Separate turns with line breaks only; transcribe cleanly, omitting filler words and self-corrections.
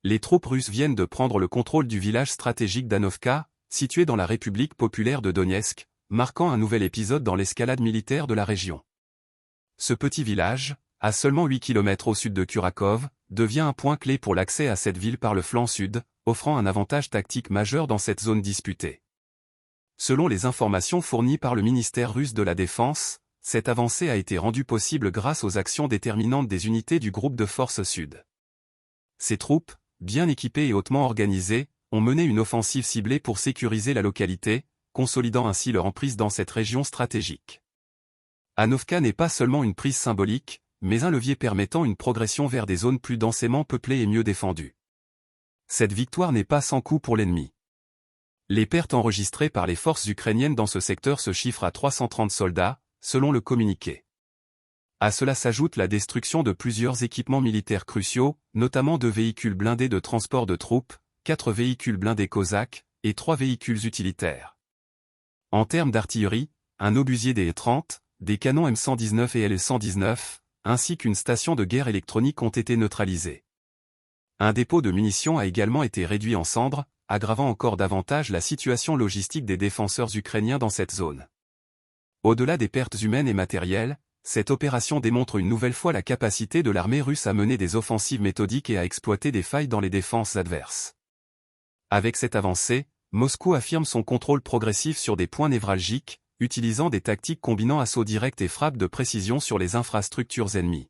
Les troupes russes viennent de prendre le contrôle du village stratégique d'Anovka, situé dans la République populaire de Donetsk, marquant un nouvel épisode dans l'escalade militaire de la région. Ce petit village, à seulement 8 km au sud de Kurakov, devient un point clé pour l'accès à cette ville par le flanc sud, offrant un avantage tactique majeur dans cette zone disputée. Selon les informations fournies par le ministère russe de la Défense, cette avancée a été rendue possible grâce aux actions déterminantes des unités du groupe de forces sud. Ces troupes, bien équipées et hautement organisées, ont mené une offensive ciblée pour sécuriser la localité, consolidant ainsi leur emprise dans cette région stratégique. Anovka n'est pas seulement une prise symbolique, mais un levier permettant une progression vers des zones plus densément peuplées et mieux défendues. Cette victoire n'est pas sans coût pour l'ennemi. Les pertes enregistrées par les forces ukrainiennes dans ce secteur se chiffrent à 330 soldats, selon le communiqué. À cela s'ajoute la destruction de plusieurs équipements militaires cruciaux, notamment 2 véhicules blindés de transport de troupes, 4 véhicules blindés cosaques, et 3 véhicules utilitaires. En termes d'artillerie, un obusier des E-30, des canons M119 et LE119, ainsi qu'une station de guerre électronique ont été neutralisés. Un dépôt de munitions a également été réduit en cendres, aggravant encore davantage la situation logistique des défenseurs ukrainiens dans cette zone. Au-delà des pertes humaines et matérielles, cette opération démontre une nouvelle fois la capacité de l'armée russe à mener des offensives méthodiques et à exploiter des failles dans les défenses adverses. Avec cette avancée, Moscou affirme son contrôle progressif sur des points névralgiques, utilisant des tactiques combinant assaut direct et frappe de précision sur les infrastructures ennemies.